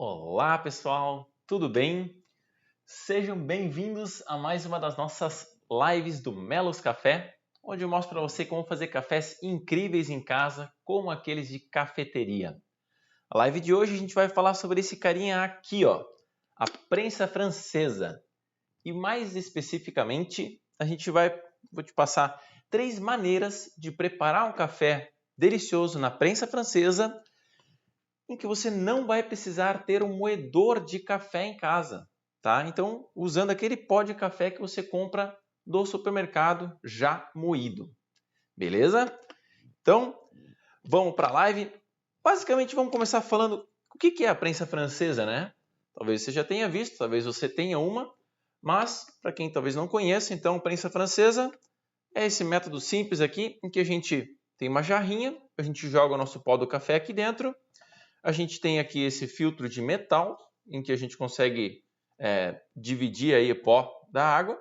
Olá, pessoal, tudo bem? Sejam bem-vindos a mais uma das nossas lives do Melos Café, onde eu mostro para você como fazer cafés incríveis em casa, como aqueles de cafeteria. A live de hoje a gente vai falar sobre esse carinha aqui, ó, a prensa francesa. E mais especificamente, vou te passar 3 maneiras de preparar um café delicioso na prensa francesa em que você não vai precisar ter um moedor de café em casa, tá? Então, usando aquele pó de café que você compra do supermercado já moído, beleza? Então, vamos para a live. Basicamente, vamos começar falando o que é a prensa francesa, né? Talvez você já tenha visto, talvez você tenha uma, mas para quem talvez não conheça, então, prensa francesa é esse método simples aqui, em que a gente tem uma jarrinha, a gente joga o nosso pó do café aqui dentro. A gente tem aqui esse filtro de metal, em que a gente consegue dividir aí o pó da água.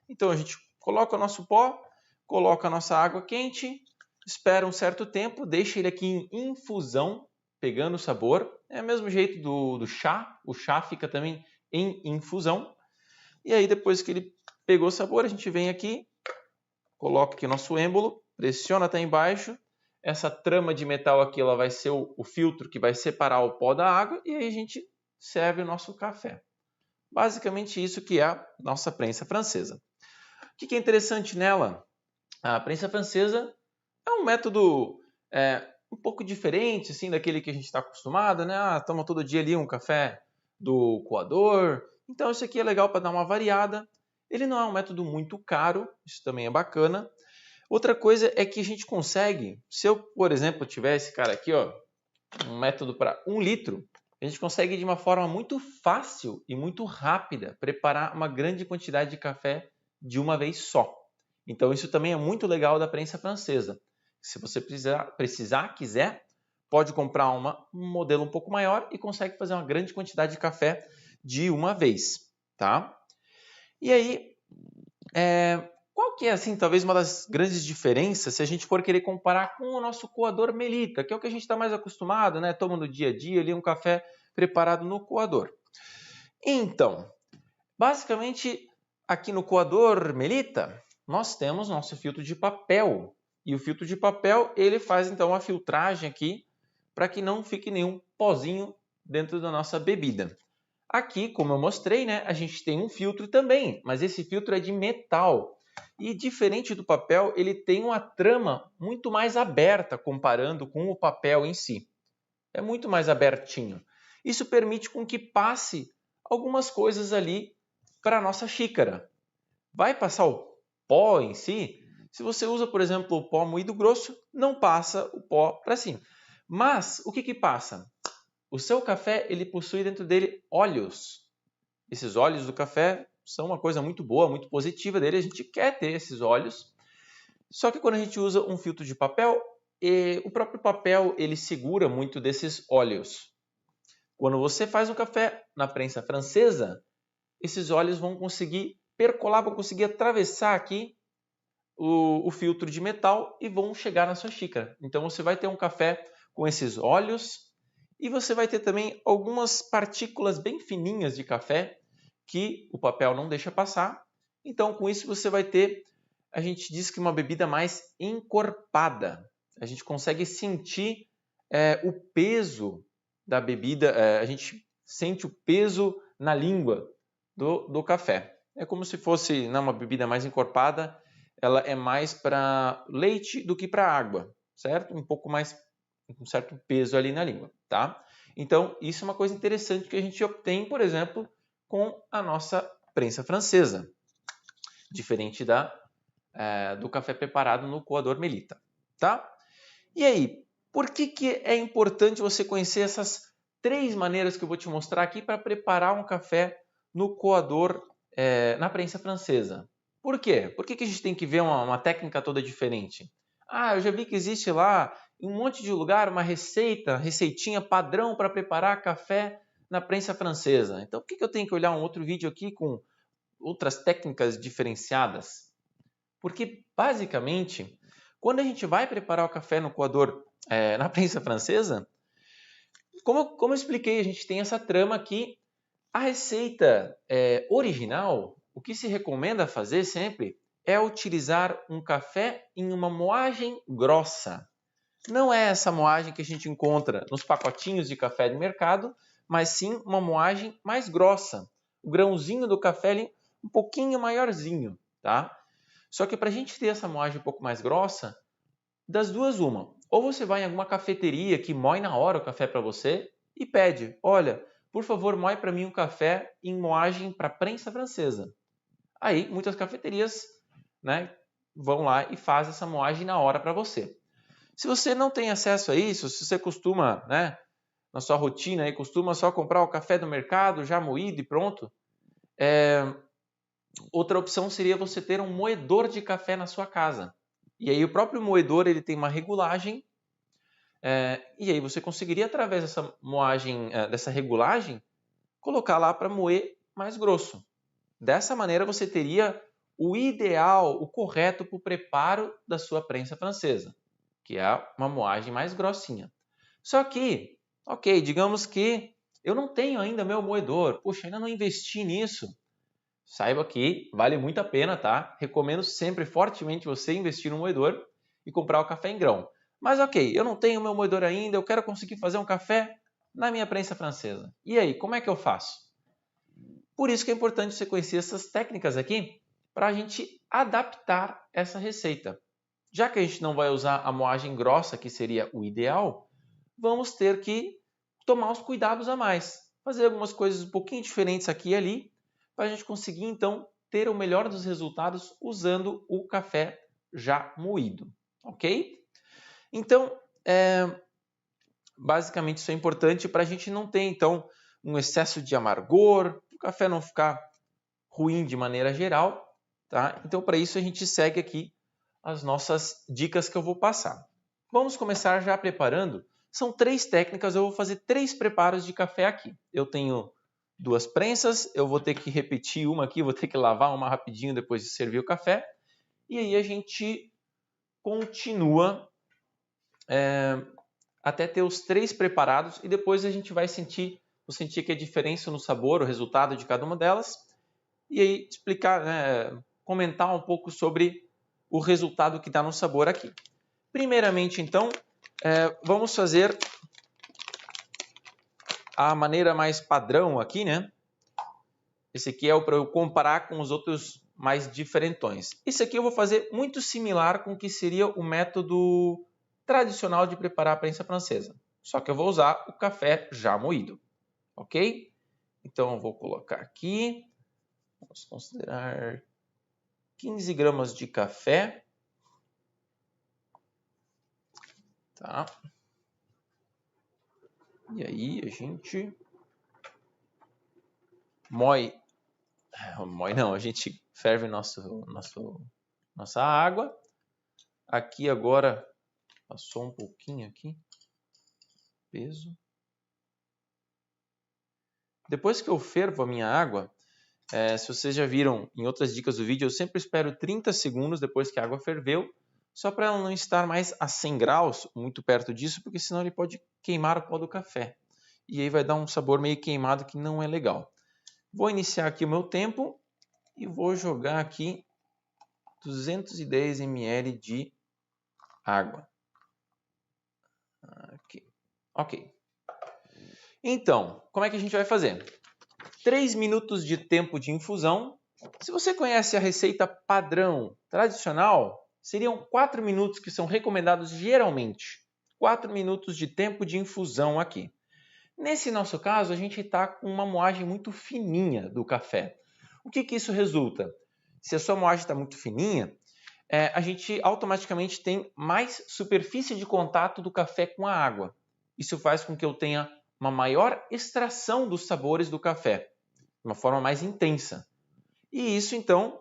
Então a gente coloca o nosso pó, coloca a nossa água quente, espera um certo tempo, deixa ele aqui em infusão, pegando o sabor. É o mesmo jeito do chá, o chá fica também em infusão. E aí depois que ele pegou o sabor, a gente vem aqui, coloca aqui o nosso êmbolo, pressiona até embaixo. Essa trama de metal aqui ela vai ser o filtro que vai separar o pó da água e aí a gente serve o nosso café. Basicamente isso que é a nossa prensa francesa. O que é interessante nela? A prensa francesa é um método um pouco diferente assim, daquele que a gente está acostumado, né? Toma todo dia ali um café do coador. Então isso aqui é legal para dar uma variada. Ele não é um método muito caro, isso também é bacana. Outra coisa é que a gente consegue, se eu, por exemplo, tiver esse cara aqui, ó, um método para 1 litro, a gente consegue de uma forma muito fácil e muito rápida preparar uma grande quantidade de café de uma vez só. Então isso também é muito legal da prensa francesa. Se você quiser, pode comprar um modelo um pouco maior e consegue fazer uma grande quantidade de café de uma vez, tá? E aí, qual que é, assim, talvez uma das grandes diferenças se a gente for querer comparar com o nosso coador Melita, que é o que a gente está mais acostumado, né? Toma no dia a dia ali um café preparado no coador. Então, basicamente, aqui no coador Melita, nós temos nosso filtro de papel. E o filtro de papel, ele faz então a filtragem aqui para que não fique nenhum pozinho dentro da nossa bebida. Aqui, como eu mostrei, né, a gente tem um filtro também, mas esse filtro é de metal. E diferente do papel, ele tem uma trama muito mais aberta comparando com o papel em si. É muito mais abertinho. Isso permite com que passe algumas coisas ali para a nossa xícara. Vai passar o pó em si? Se você usa, por exemplo, o pó moído grosso, não passa o pó para cima. Mas o que passa? O seu café ele possui dentro dele óleos. Esses óleos do café são uma coisa muito boa, muito positiva dele. A gente quer ter esses óleos. Só que quando a gente usa um filtro de papel, o próprio papel ele segura muito desses óleos. Quando você faz um café na prensa francesa, esses óleos vão conseguir percolar, vão conseguir atravessar aqui o filtro de metal e vão chegar na sua xícara. Então você vai ter um café com esses óleos e você vai ter também algumas partículas bem fininhas de café que o papel não deixa passar. Então com isso você vai ter, a gente diz que uma bebida mais encorpada. A gente consegue sentir o peso da bebida, a gente sente o peso na língua do café. É como se fosse uma bebida mais encorpada, ela é mais para leite do que para água, certo? Um pouco mais, um certo peso ali na língua, tá? Então, isso é uma coisa interessante que a gente obtém, por exemplo, com a nossa prensa francesa, diferente do café preparado no coador Melita, tá? E aí, por que é importante você conhecer essas 3 maneiras que eu vou te mostrar aqui para preparar um café no coador na prensa francesa? Por quê? Por que a gente tem que ver uma técnica toda diferente? Eu já vi que existe lá em um monte de lugar uma receitinha padrão para preparar café na prensa francesa. Então, por que eu tenho que olhar um outro vídeo aqui com outras técnicas diferenciadas? Porque, basicamente, quando a gente vai preparar o café no coador na prensa francesa, Como eu expliquei, a gente tem essa trama aqui. A receita original, o que se recomenda fazer sempre é utilizar um café em uma moagem grossa. Não é essa moagem que a gente encontra nos pacotinhos de café de mercado, mas sim uma moagem mais grossa. O grãozinho do café ali um pouquinho maiorzinho, tá? Só que para a gente ter essa moagem um pouco mais grossa, das duas uma. Ou você vai em alguma cafeteria que moe na hora o café para você e pede, olha, por favor, moe para mim um café em moagem para prensa francesa. Aí muitas cafeterias, né, vão lá e fazem essa moagem na hora para você. Se você não tem acesso a isso, se você costuma, né, na sua rotina, aí, costuma só comprar o café do mercado já moído e pronto, outra opção seria você ter um moedor de café na sua casa. E aí o próprio moedor ele tem uma regulagem, e aí você conseguiria, através dessa moagem, dessa regulagem, colocar lá para moer mais grosso. Dessa maneira você teria o ideal, o correto para o preparo da sua prensa francesa, que é uma moagem mais grossinha. Só que, ok, digamos que eu não tenho ainda meu moedor, puxa, ainda não investi nisso. Saiba que vale muito a pena, tá? Recomendo sempre fortemente você investir no moedor e comprar o café em grão. Mas ok, eu não tenho meu moedor ainda, eu quero conseguir fazer um café na minha prensa francesa. E aí, como é que eu faço? Por isso que é importante você conhecer essas técnicas aqui para a gente adaptar essa receita. Já que a gente não vai usar a moagem grossa, que seria o ideal, vamos ter que tomar uns cuidados a mais. Fazer algumas coisas um pouquinho diferentes aqui e ali, para a gente conseguir então ter o melhor dos resultados usando o café já moído, ok? Então, basicamente isso é importante para a gente não ter então um excesso de amargor, o café não ficar ruim de maneira geral, tá? Então, para isso a gente segue aqui as nossas dicas que eu vou passar. Vamos começar já preparando. São 3 técnicas, eu vou fazer 3 preparos de café aqui. Eu tenho 2 prensas, eu vou ter que repetir uma aqui, vou ter que lavar uma rapidinho depois de servir o café. E aí a gente continua até ter os 3 preparados e depois a gente vai sentir aqui a diferença no sabor, o resultado de cada uma delas. E aí explicar, comentar um pouco sobre o resultado que dá no sabor aqui. Primeiramente, então, vamos fazer a maneira mais padrão aqui, né? Esse aqui é para eu comparar com os outros mais diferentões. Esse aqui eu vou fazer muito similar com o que seria o método tradicional de preparar a prensa francesa. Só que eu vou usar o café já moído, ok? Então eu vou colocar aqui, vamos considerar 15 gramas de café. Tá? E aí a gente a gente ferve nossa água. Aqui agora passou um pouquinho aqui, peso. Depois que eu fervo a minha água, se vocês já viram em outras dicas do vídeo, eu sempre espero 30 segundos depois que a água ferveu, só para ela não estar mais a 100 graus, muito perto disso, porque senão ele pode queimar o pó do café. E aí vai dar um sabor meio queimado que não é legal. Vou iniciar aqui o meu tempo e vou jogar aqui 210 ml de água. Aqui. Ok. Então, como é que a gente vai fazer? 3 minutos de tempo de infusão. Se você conhece a receita padrão tradicional, seriam 4 minutos que são recomendados geralmente. 4 minutos de tempo de infusão aqui. Nesse nosso caso, a gente está com uma moagem muito fininha do café. O que isso resulta? Se a sua moagem está muito fininha, a gente automaticamente tem mais superfície de contato do café com a água. Isso faz com que eu tenha uma maior extração dos sabores do café, de uma forma mais intensa. E isso, então,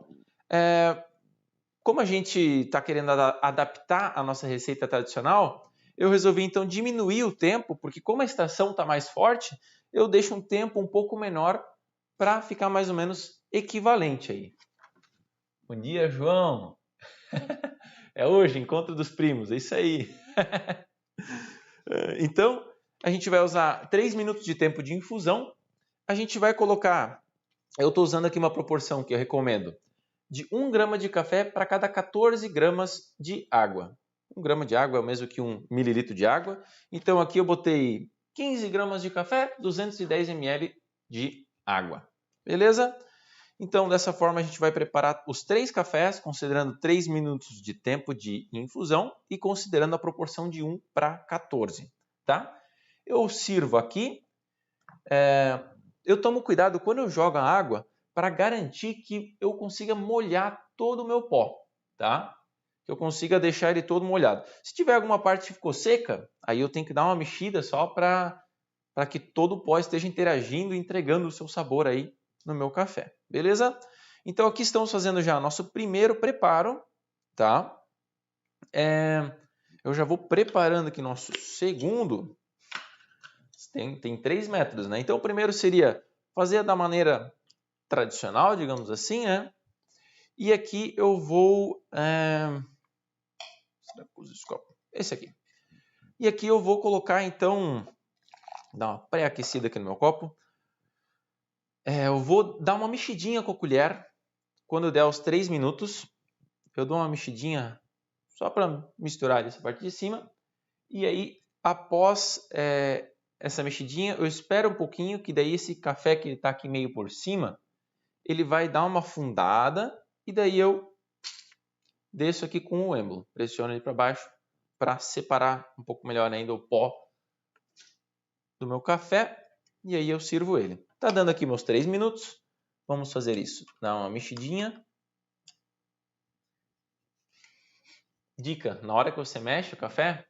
como a gente está querendo adaptar a nossa receita tradicional, eu resolvi, então, diminuir o tempo, porque como a extração está mais forte, eu deixo um tempo um pouco menor para ficar mais ou menos equivalente aí. Bom dia, João! É hoje, encontro dos primos, é isso aí. Então, A gente vai usar 3 minutos de tempo de infusão. A gente vai colocar, eu estou usando aqui uma proporção que eu recomendo, de 1 grama de café para cada 14 gramas de água. 1 grama de água é o mesmo que 1 mililitro de água. Então aqui eu botei 15 gramas de café, 210 ml de água. Beleza? Então dessa forma a gente vai preparar os 3 cafés, considerando 3 minutos de tempo de infusão e considerando a proporção de 1 para 14. Tá? Eu sirvo aqui. Eu tomo cuidado quando eu jogo a água para garantir que eu consiga molhar todo o meu pó, tá? Que eu consiga deixar ele todo molhado. Se tiver alguma parte que ficou seca, aí eu tenho que dar uma mexida só para que todo o pó esteja interagindo e entregando o seu sabor aí no meu café, beleza? Então aqui estamos fazendo já nosso primeiro preparo, tá? Eu já vou preparando aqui nosso segundo. Tem 3 métodos, né? Então o primeiro seria fazer da maneira tradicional, digamos assim, né? E aqui eu vou... esse aqui. E aqui eu vou colocar, então, dar uma pré-aquecida aqui no meu copo. Eu vou dar uma mexidinha com a colher. Quando der os 3 minutos, eu dou uma mexidinha só para misturar essa parte de cima. E aí, após essa mexidinha, eu espero um pouquinho, que daí esse café que está aqui meio por cima, ele vai dar uma afundada e daí eu desço aqui com o êmbolo, pressiono ele para baixo para separar um pouco melhor ainda o pó do meu café e aí eu sirvo ele. Tá dando aqui meus 3 minutos, vamos fazer isso. Dá uma mexidinha. Dica, na hora que você mexe o café,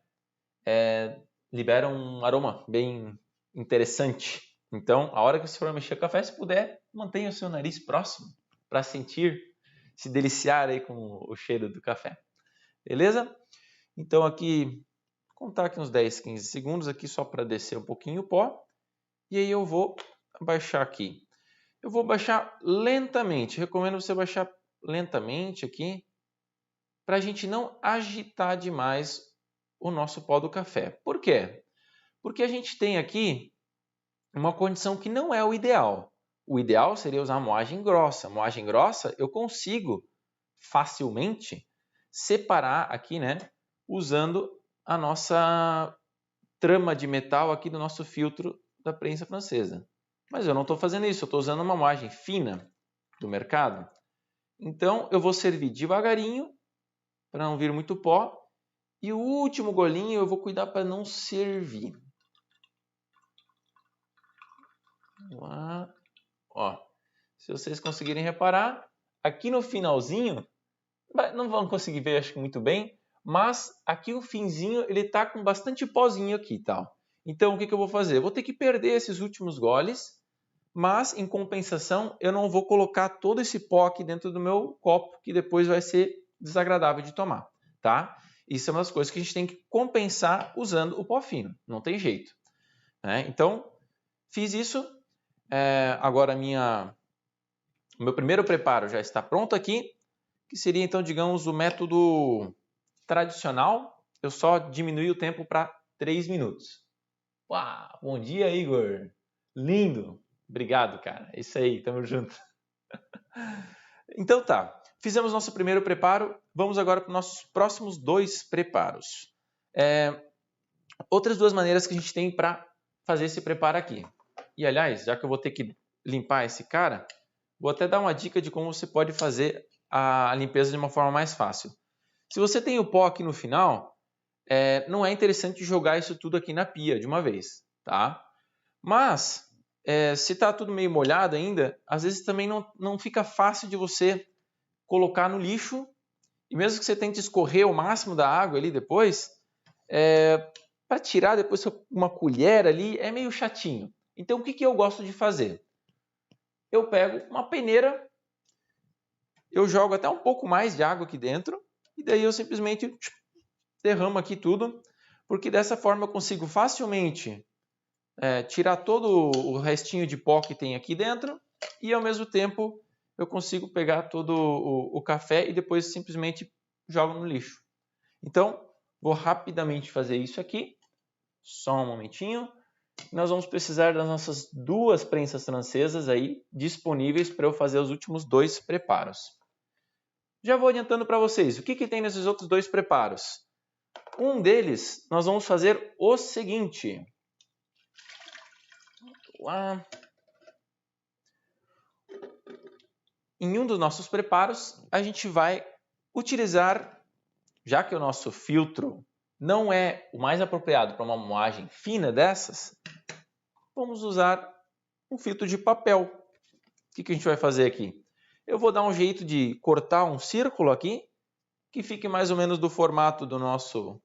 libera um aroma bem interessante. Então, a hora que você for mexer o café, se puder, mantenha o seu nariz próximo para sentir, se deliciar aí com o cheiro do café. Beleza? Então aqui, contar aqui uns 10, 15 segundos aqui só para descer um pouquinho o pó. E aí eu vou baixar aqui. Eu vou baixar lentamente. Recomendo você baixar lentamente aqui para a gente não agitar demais o nosso pó do café. Por quê? Porque a gente tem aqui uma condição que não é o ideal. O ideal seria usar moagem grossa. Moagem grossa eu consigo facilmente separar aqui, né, usando a nossa trama de metal aqui do nosso filtro da prensa francesa. Mas eu não estou fazendo isso, eu estou usando uma moagem fina do mercado. Então eu vou servir devagarinho para não vir muito pó. E o último golinho eu vou cuidar para não servir. Lá. Ó, se vocês conseguirem reparar, aqui no finalzinho, não vão conseguir ver acho que muito bem, mas aqui o finzinho ele está com bastante pozinho aqui, tal. Então o que eu vou fazer? Eu vou ter que perder esses últimos goles, mas em compensação eu não vou colocar todo esse pó aqui dentro do meu copo, que depois vai ser desagradável de tomar, tá? Isso é uma das coisas que a gente tem que compensar usando o pó fino, não tem jeito, né? Então fiz isso. Agora o meu primeiro preparo já está pronto aqui, que seria então, digamos, o método tradicional. Eu só diminui o tempo para 3 minutos. Uau, bom dia, Igor! Lindo! Obrigado, cara. É isso aí, tamo junto. Então tá, fizemos nosso primeiro preparo, vamos agora para os nossos próximos 2 preparos. Outras 2 maneiras que a gente tem para fazer esse preparo aqui. E aliás, já que eu vou ter que limpar esse cara, vou até dar uma dica de como você pode fazer a limpeza de uma forma mais fácil. Se você tem o pó aqui no final, não é interessante jogar isso tudo aqui na pia de uma vez, tá? Mas, se está tudo meio molhado ainda, às vezes também não fica fácil de você colocar no lixo, e mesmo que você tente escorrer o máximo da água ali depois, para tirar depois uma colher ali é meio chatinho. Então o que eu gosto de fazer? Eu pego uma peneira, eu jogo até um pouco mais de água aqui dentro, e daí eu simplesmente derramo aqui tudo, porque dessa forma eu consigo facilmente tirar todo o restinho de pó que tem aqui dentro e ao mesmo tempo eu consigo pegar todo o café e depois simplesmente jogo no lixo. Então, vou rapidamente fazer isso aqui, só um momentinho. Nós vamos precisar das nossas 2 prensas francesas aí disponíveis para eu fazer os últimos 2 preparos. Já vou adiantando para vocês, o que tem nesses outros 2 preparos? Um deles, nós vamos fazer o seguinte. Lá. Em um dos nossos preparos, a gente vai utilizar, já que o nosso filtro não é o mais apropriado para uma moagem fina dessas, vamos usar um filtro de papel. O que a gente vai fazer aqui? Eu vou dar um jeito de cortar um círculo aqui, que fique mais ou menos do formato do nosso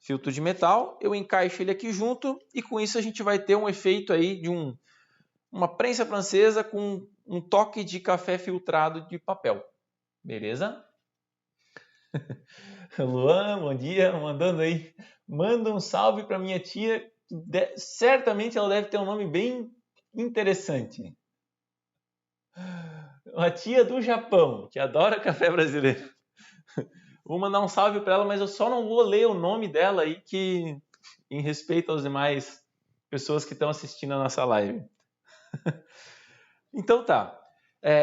filtro de metal. Eu encaixo ele aqui junto e com isso a gente vai ter um efeito aí de uma prensa francesa com um toque de café filtrado de papel. Beleza? Luan, bom dia, mandando aí. Manda um salve para minha tia. Certamente ela deve ter um nome bem interessante. Uma tia do Japão, que adora café brasileiro. Vou mandar um salve para ela, mas eu só não vou ler o nome dela aí, que em respeito às demais pessoas que estão assistindo a nossa live. Então tá.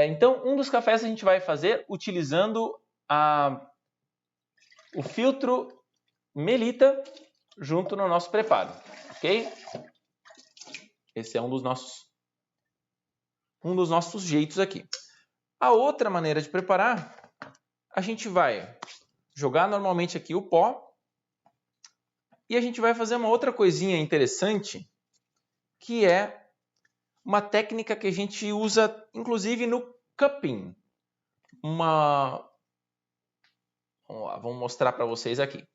Então, um dos cafés a gente vai fazer utilizando o filtro Melita junto no nosso preparo, ok? Esse é um dos nossos jeitos aqui. A outra maneira de preparar, a gente vai jogar normalmente aqui o pó e a gente vai fazer uma outra coisinha interessante, que é uma técnica que a gente usa inclusive no cupping. Vamos mostrar para vocês aqui.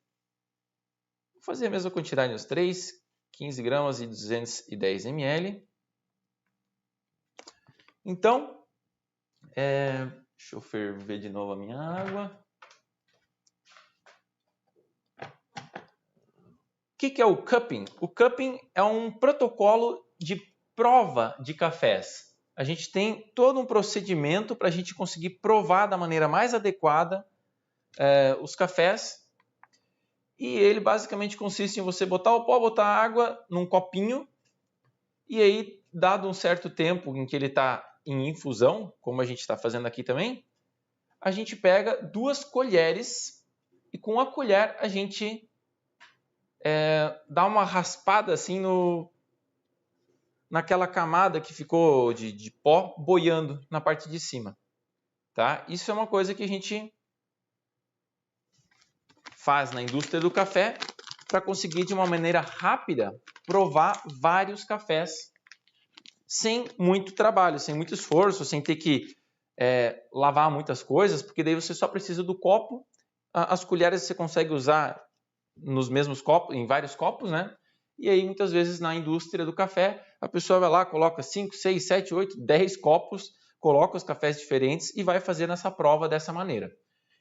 Vou fazer a mesma quantidade nos 3, 15 gramas e 210 ml. Então, deixa eu ferver de novo a minha água. O que é o cupping? O cupping é um protocolo de prova de cafés. A gente tem todo um procedimento para a gente conseguir provar da maneira mais adequada os cafés. E ele basicamente consiste em você botar o pó, botar a água num copinho e aí, dado um certo tempo em que ele está em infusão, como a gente está fazendo aqui também, a gente pega 2 colheres e com a colher a gente dá uma raspada assim naquela camada que ficou de pó boiando na parte de cima. Tá? Isso é uma coisa que a gente faz na indústria do café para conseguir de uma maneira rápida provar vários cafés sem muito trabalho, sem muito esforço, sem ter que lavar muitas coisas, porque daí você só precisa do copo. As colheres você consegue usar nos mesmos copos, em vários copos, né? E aí muitas vezes na indústria do café a pessoa vai lá, coloca 5, 6, 7, 8, 10 copos, coloca os cafés diferentes e vai fazendo essa prova dessa maneira.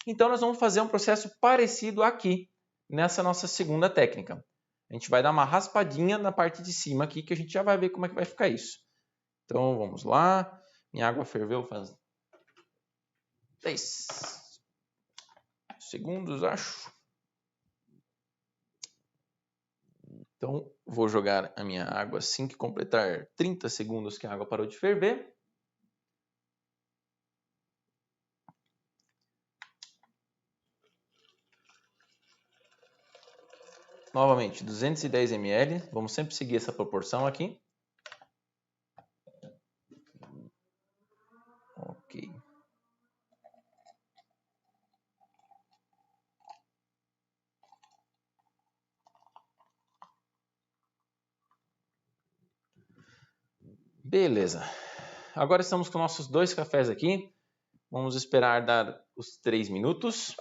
Então nós vamos fazer um processo parecido aqui, nessa nossa segunda técnica. A gente vai dar uma raspadinha na parte de cima aqui, que a gente já vai ver como é que vai ficar isso. Então vamos lá, minha água ferveu faz 10 segundos, acho. Então vou jogar a minha água assim que completar 30 segundos que a água parou de ferver. Novamente, 210 ml. Vamos sempre seguir essa proporção aqui. Ok. Beleza. Agora estamos com nossos 2 cafés aqui. Vamos esperar dar os 3 minutos.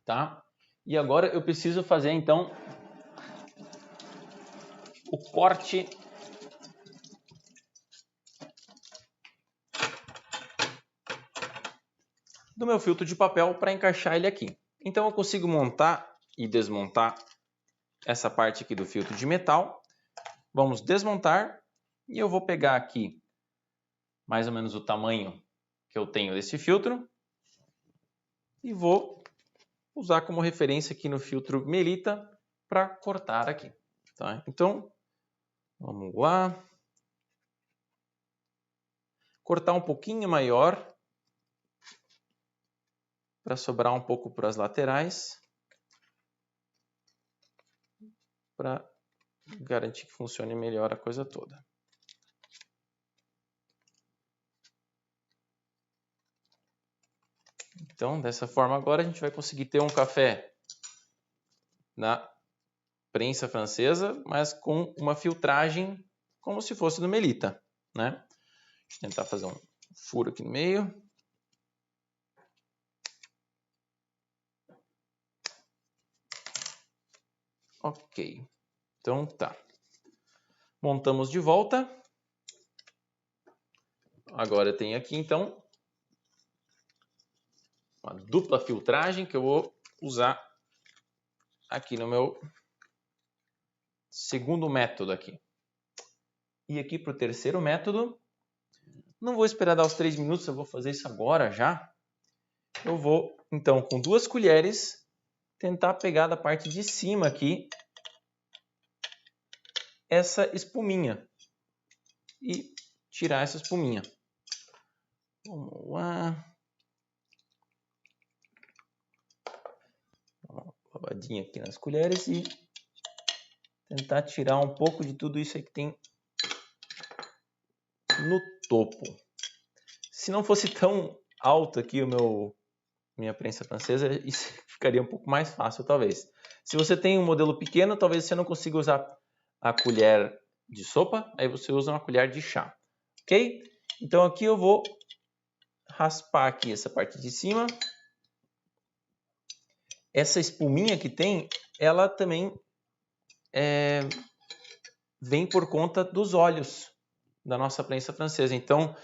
Tá? E agora eu preciso fazer então o corte do meu filtro de papel para encaixar ele aqui. Então eu consigo montar e desmontar essa parte aqui do filtro de metal. Vamos desmontar e eu vou pegar aqui mais ou menos o tamanho que eu tenho desse filtro e vou usar como referência aqui no filtro Melita para cortar aqui. Tá? Então Vamos lá. Cortar um pouquinho maior para sobrar um pouco para as laterais, para garantir que funcione melhor a coisa toda. Então, dessa forma agora a gente vai conseguir ter um café na prensa francesa, mas com uma filtragem como se fosse no Melita, né? Deixa eu tentar fazer um furo aqui no meio. Ok, então tá. Montamos de volta. Agora eu tenho aqui então uma dupla filtragem que eu vou usar aqui no meu segundo método aqui. E aqui para o terceiro método, não vou esperar dar os 3 minutos, eu vou fazer isso agora já. Eu vou então com 2 colheres tentar pegar da parte de cima aqui essa espuminha e tirar essa espuminha. Vamos lá. Uma lavadinha aqui nas colheres e tentar tirar um pouco de tudo isso aí que tem no topo. Se não fosse tão alto aqui minha prensa francesa, isso ficaria um pouco mais fácil talvez. Se você tem um modelo pequeno, talvez você não consiga usar a colher de sopa, aí você usa uma colher de chá, ok? Então aqui eu vou raspar aqui essa parte de cima. Essa espuminha que tem, ela também vem por conta dos óleos da nossa prensa francesa. Então,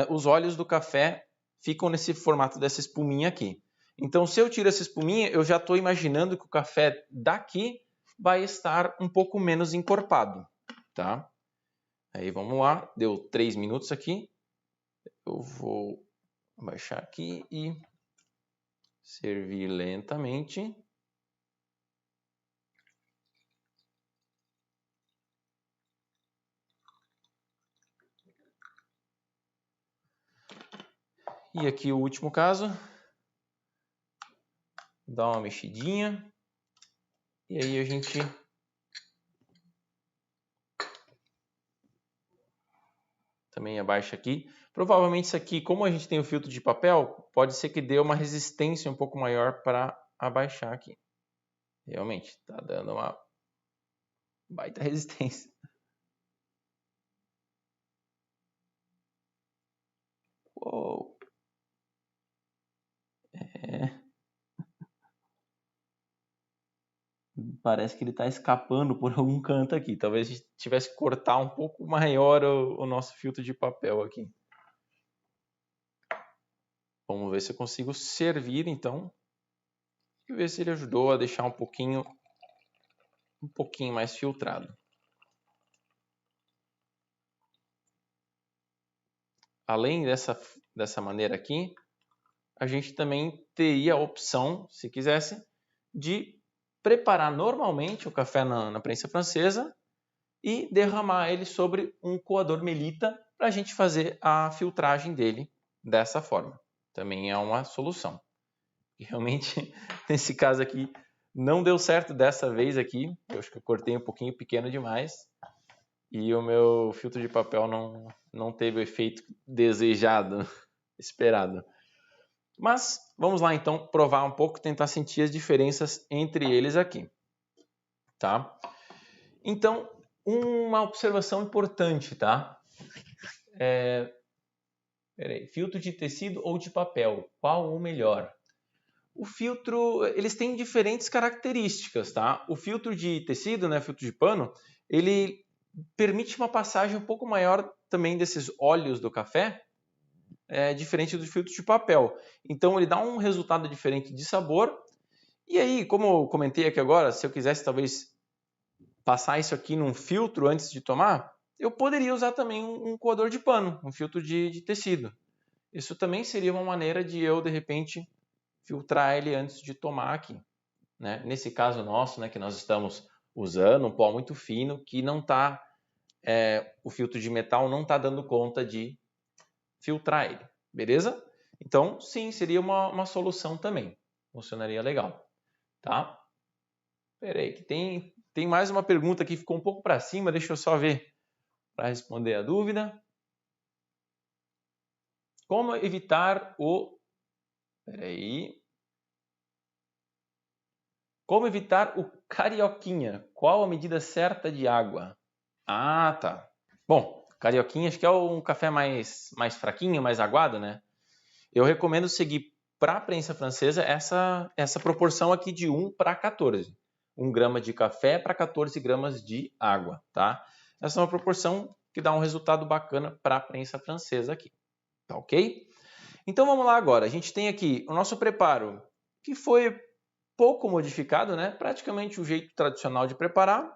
os óleos do café ficam nesse formato dessa espuminha aqui. Então, se eu tiro essa espuminha, eu já estou imaginando que o café daqui vai estar um pouco menos encorpado, tá? Aí, vamos lá. Deu 3 minutos aqui. Eu vou abaixar aqui e servir lentamente. E aqui o último caso. Dá uma mexidinha. E aí a gente também abaixa aqui. Provavelmente isso aqui, como a gente tem o filtro de papel, pode ser que dê uma resistência um pouco maior para abaixar aqui. Realmente, está dando uma baita resistência. Uou. Parece que ele está escapando por algum canto aqui. Talvez a gente tivesse que cortar um pouco maior o nosso filtro de papel aqui. Vamos ver se eu consigo servir, então. E ver se ele ajudou a deixar um pouquinho mais filtrado. Além dessa maneira aqui, a gente também teria a opção, se quisesse, de preparar normalmente o café na prensa francesa e derramar ele sobre um coador Melita para a gente fazer a filtragem dele dessa forma. Também é uma solução. E realmente, nesse caso aqui, não deu certo dessa vez aqui. Eu acho que eu cortei um pouquinho pequeno demais e o meu filtro de papel não teve o efeito desejado, esperado. Mas vamos lá então provar um pouco, tentar sentir as diferenças entre eles aqui, tá? Então, uma observação importante, tá? Filtro de tecido ou de papel, qual o melhor? O filtro, eles têm diferentes características, tá? O filtro de tecido, né, filtro de pano, ele permite uma passagem um pouco maior também desses óleos do café, diferente do filtro de papel. Então ele dá um resultado diferente de sabor. E aí, como eu comentei aqui agora, se eu quisesse talvez passar isso aqui num filtro antes de tomar, eu poderia usar também um coador de pano, um filtro de tecido. Isso também seria uma maneira de eu, de repente, filtrar ele antes de tomar aqui, né? Nesse caso nosso, né, que nós estamos usando um pó muito fino que não está o filtro de metal não está dando conta de filtrar ele, beleza? Então, sim, seria uma solução também. Funcionaria legal, tá? Espera aí, que tem mais uma pergunta que ficou um pouco para cima, deixa eu só ver para responder a dúvida. Como evitar o... Espera aí. Como evitar o carioquinha? Qual a medida certa de água? Ah, tá. Bom, carioquinha acho que é um café mais fraquinho, mais aguado, né? Eu recomendo seguir para a prensa francesa essa proporção aqui de 1 para 14. 1 grama de café para 14 gramas de água, tá? Essa é uma proporção que dá um resultado bacana para a prensa francesa aqui, tá ok? Então vamos lá agora. A gente tem aqui o nosso preparo, que foi pouco modificado, né? Praticamente o jeito tradicional de preparar.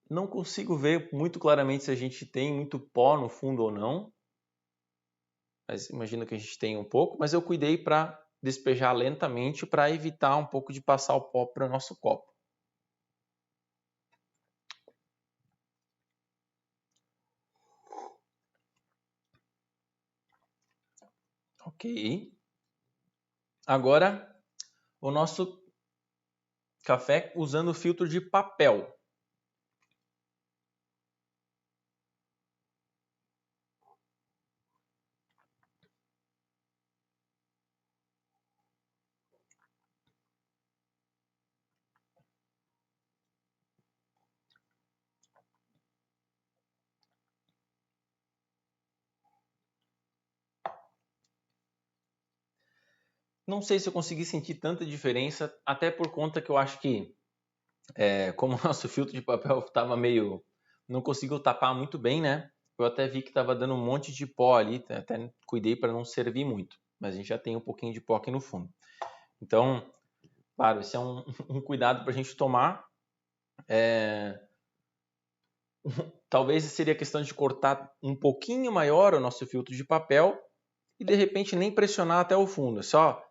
Não consigo ver muito claramente se a gente tem muito pó no fundo ou não. Mas imagino que a gente tenha um pouco. Mas eu cuidei para despejar lentamente para evitar um pouco de passar o pó para o nosso copo. Ok. Agora, o nosso café usando o filtro de papel. Não sei se eu consegui sentir tanta diferença, até por conta que eu acho que, como o nosso filtro de papel estava meio... não conseguiu tapar muito bem, né? Eu até vi que estava dando um monte de pó ali, até cuidei para não servir muito. Mas a gente já tem um pouquinho de pó aqui no fundo. Então, claro, esse é um cuidado para a gente tomar. Talvez seria questão de cortar um pouquinho maior o nosso filtro de papel e de repente nem pressionar até o fundo. É só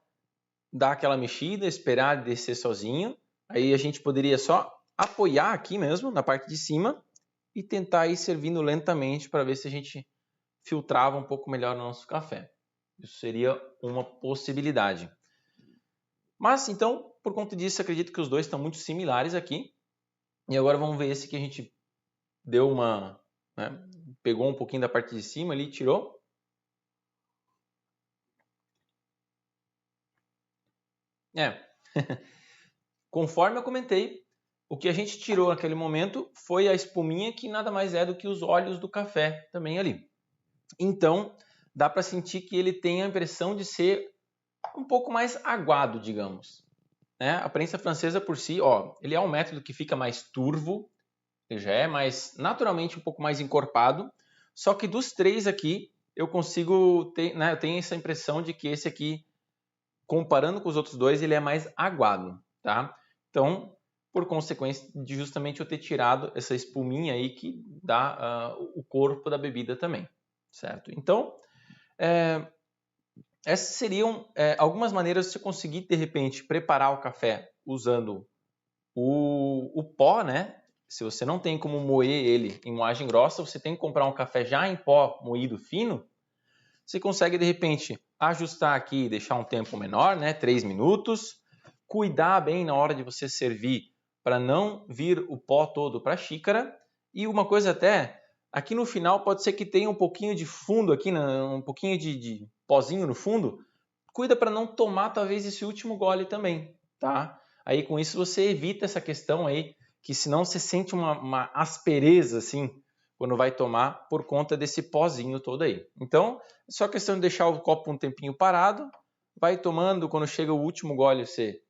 dar aquela mexida, esperar descer sozinho. Aí a gente poderia só apoiar aqui mesmo, na parte de cima, e tentar ir servindo lentamente para ver se a gente filtrava um pouco melhor o nosso café. Isso seria uma possibilidade. Mas, então, por conta disso, acredito que os dois estão muito similares aqui. E agora vamos ver esse que a gente deu uma... né, pegou um pouquinho da parte de cima ali e tirou. Conforme eu comentei, o que a gente tirou naquele momento foi a espuminha, que nada mais é do que os óleos do café também ali. Então, dá para sentir que ele tem a impressão de ser um pouco mais aguado, digamos. Né? A prensa francesa por si, ele é um método que fica mais turvo, ele já é mais naturalmente um pouco mais encorpado, só que dos três aqui, eu consigo ter, né, eu tenho essa impressão de que esse aqui, comparando com os outros dois, ele é mais aguado, tá? Então, por consequência de justamente eu ter tirado essa espuminha aí que dá o corpo da bebida também, certo? Então, essas seriam algumas maneiras de você conseguir, de repente, preparar o café usando o pó, né? Se você não tem como moer ele em moagem grossa, você tem que comprar um café já em pó moído fino. Você consegue, de repente, ajustar aqui e deixar um tempo menor, né? 3 minutos. Cuidar bem na hora de você servir para não vir o pó todo para a xícara. E uma coisa até, aqui no final pode ser que tenha um pouquinho de fundo aqui, um pouquinho de pozinho no fundo. Cuida para não tomar talvez esse último gole também, tá? Aí com isso você evita essa questão aí, que senão você sente uma aspereza assim, quando vai tomar, por conta desse pozinho todo aí. Então, é só questão de deixar o copo um tempinho parado, vai tomando, quando chega o último gole você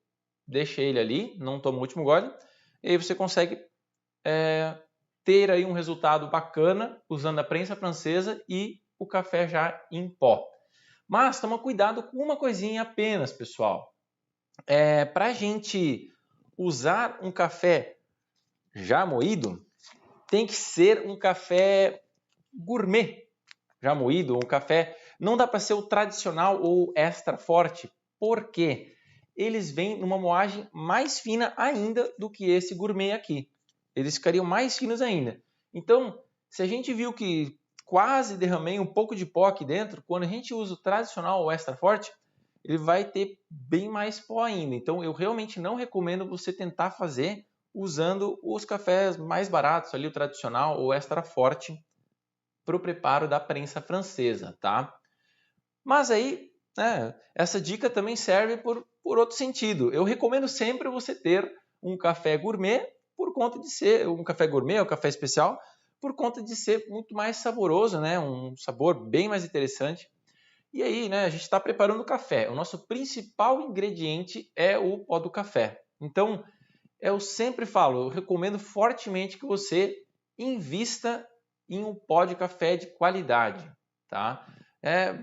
deixa ele ali, não toma o último gole, e aí você consegue ter aí um resultado bacana usando a prensa francesa e o café já em pó. Mas toma cuidado com uma coisinha apenas, pessoal. Para a gente usar um café já moído, tem que ser um café gourmet já moído, um café. Não dá para ser o tradicional ou extra forte, porque eles vêm numa moagem mais fina ainda do que esse gourmet aqui. eles ficariam mais finos ainda. Então, se a gente viu que quase derramei um pouco de pó aqui dentro, quando a gente usa o tradicional ou extra forte, ele vai ter bem mais pó ainda. Então, eu realmente não recomendo você tentar fazer usando os cafés mais baratos, ali o tradicional ou extra forte, para o preparo da prensa francesa, tá? Mas aí, né, essa dica também serve por outro sentido. Eu recomendo sempre você ter um café gourmet, por conta de ser um café gourmet ou café especial, por conta de ser muito mais saboroso, né? Um sabor bem mais interessante. E aí, né, a gente está preparando o café. O nosso principal ingrediente é o pó do café. Então, eu sempre falo, eu recomendo fortemente que você invista em um pó de café de qualidade, tá?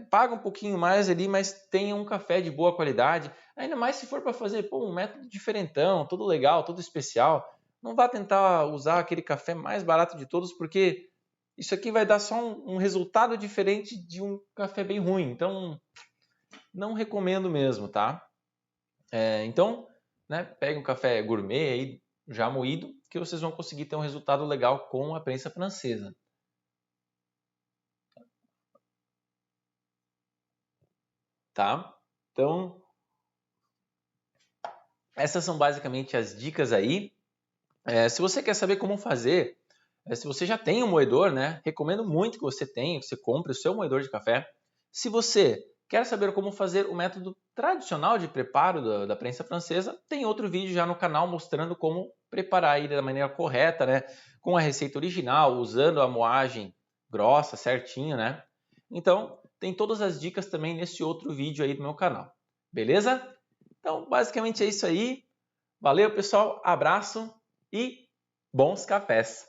Paga um pouquinho mais ali, mas tenha um café de boa qualidade. Ainda mais se for para fazer um método diferentão, todo legal, todo especial. Não vá tentar usar aquele café mais barato de todos, porque isso aqui vai dar só um resultado diferente de um café bem ruim. Então, não recomendo mesmo, tá? Então, né, pegue um café gourmet aí, já moído, que vocês vão conseguir ter um resultado legal com a prensa francesa. Tá? Então, essas são basicamente as dicas aí. Se você quer saber como fazer, se você já tem um moedor, né, recomendo muito que você tenha, que você compre o seu moedor de café. Se você quer saber como fazer o método tradicional de preparo da prensa francesa, tem outro vídeo já no canal mostrando como preparar ele da maneira correta, né, com a receita original, usando a moagem grossa, certinho, né? Então, tem todas as dicas também nesse outro vídeo aí do meu canal. Beleza? Então, basicamente é isso aí. Valeu, pessoal. Abraço e bons cafés!